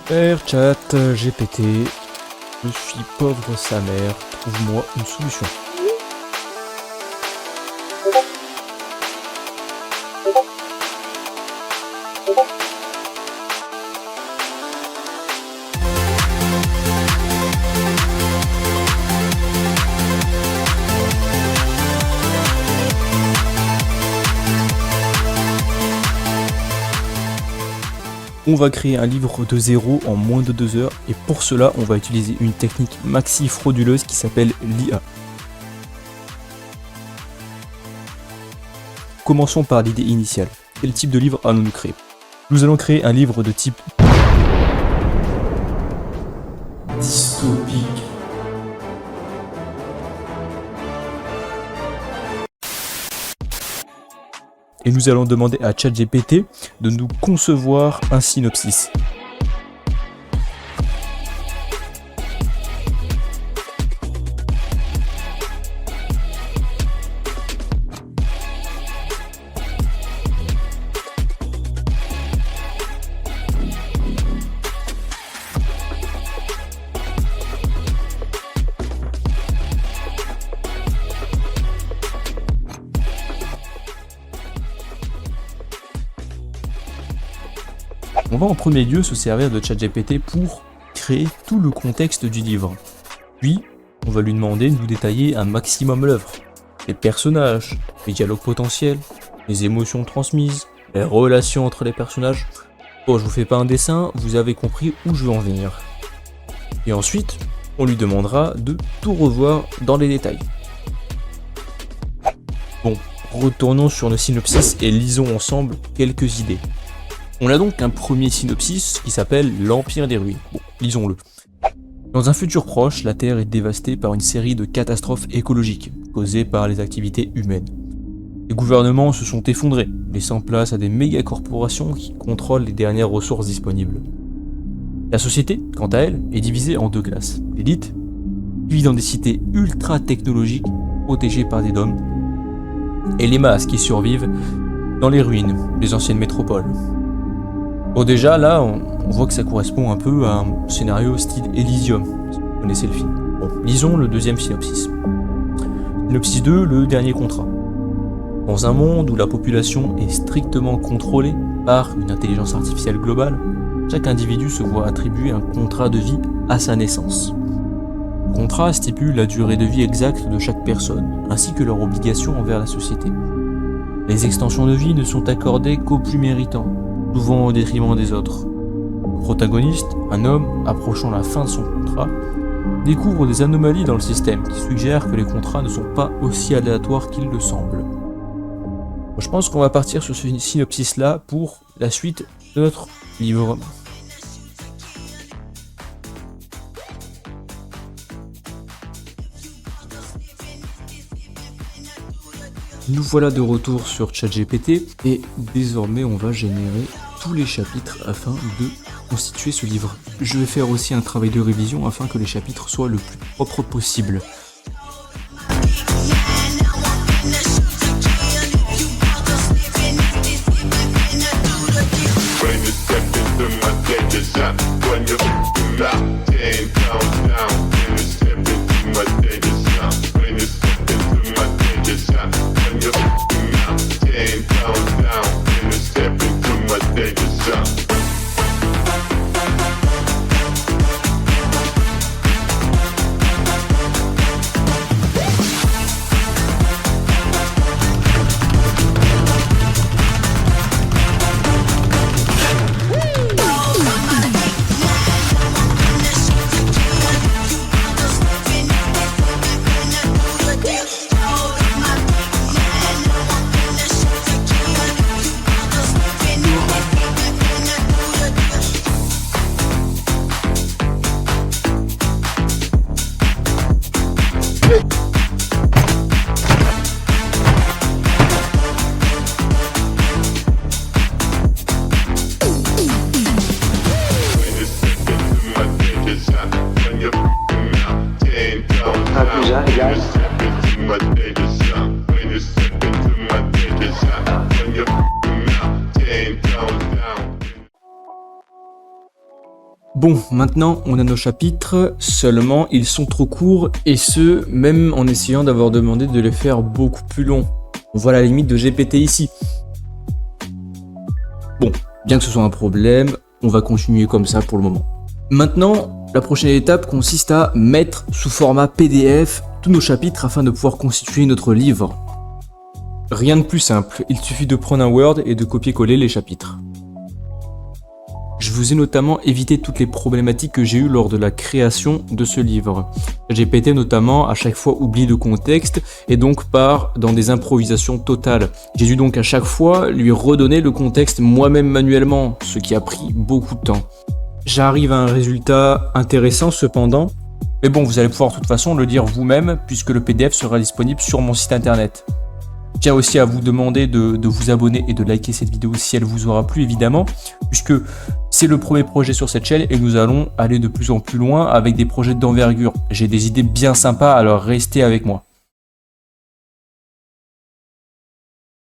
Père chat GPT, je suis pauvre sa mère, trouve-moi une solution. On va créer un livre de zéro en moins de 2 heures et pour cela on va utiliser une technique maxi frauduleuse qui s'appelle l'IA. Commençons par l'idée initiale. Quel type de livre allons-nous créer? Nous allons créer un livre de type dystopique. Et nous allons demander à ChatGPT de nous concevoir un synopsis. On va en premier lieu se servir de ChatGPT pour créer tout le contexte du livre. Puis, on va lui demander de nous détailler un maximum l'œuvre. Les personnages, les dialogues potentiels, les émotions transmises, les relations entre les personnages. Bon, je vous fais pas un dessin, vous avez compris où je veux en venir. Et ensuite, on lui demandera de tout revoir dans les détails. Bon, retournons sur le synopsis et lisons ensemble quelques idées. On a donc un premier synopsis qui s'appelle l'Empire des ruines. Bon, lisons-le. Dans un futur proche, la Terre est dévastée par une série de catastrophes écologiques causées par les activités humaines. Les gouvernements se sont effondrés, laissant place à des méga-corporations qui contrôlent les dernières ressources disponibles. La société, quant à elle, est divisée en deux classes. L'élite, qui vit dans des cités ultra-technologiques protégées par des dômes, et les masses qui survivent dans les ruines des anciennes métropoles. Bon, déjà là on voit que ça correspond un peu à un scénario style Elysium, si vous connaissez le film. Bon, lisons le deuxième synopsis. Synopsis 2, le dernier contrat. Dans un monde où la population est strictement contrôlée par une intelligence artificielle globale, chaque individu se voit attribuer un contrat de vie à sa naissance. Le contrat stipule la durée de vie exacte de chaque personne, ainsi que leurs obligations envers la société. Les extensions de vie ne sont accordées qu'aux plus méritants, souvent au détriment des autres. Le protagoniste, un homme approchant la fin de son contrat, découvre des anomalies dans le système qui suggèrent que les contrats ne sont pas aussi aléatoires qu'ils le semblent. Je pense qu'on va partir sur ce synopsis-là pour la suite de notre livre. Nous voilà de retour sur ChatGPT et désormais on va générer tous les chapitres afin de constituer ce livre. Je vais faire aussi un travail de révision afin que les chapitres soient le plus propres possible. Bon, maintenant on a nos chapitres, seulement ils sont trop courts, et ce, même en essayant d'avoir demandé de les faire beaucoup plus longs. On voit la limite de GPT ici. Bon, bien que ce soit un problème, on va continuer comme ça pour le moment. Maintenant, la prochaine étape consiste à mettre sous format PDF tous nos chapitres afin de pouvoir constituer notre livre. Rien de plus simple, il suffit de prendre un Word et de copier-coller les chapitres. Je vous ai notamment évité toutes les problématiques que j'ai eues lors de la création de ce livre. GPT notamment à chaque fois oublie le contexte et donc part dans des improvisations totales. J'ai dû donc à chaque fois lui redonner le contexte moi-même manuellement, ce qui a pris beaucoup de temps. J'arrive à un résultat intéressant cependant, mais bon, vous allez pouvoir de toute façon le lire vous-même puisque le PDF sera disponible sur mon site internet. Je tiens aussi à vous demander de vous abonner et de liker cette vidéo si elle vous aura plu évidemment, puisque c'est le premier projet sur cette chaîne et nous allons aller de plus en plus loin avec des projets d'envergure. J'ai des idées bien sympas, alors restez avec moi.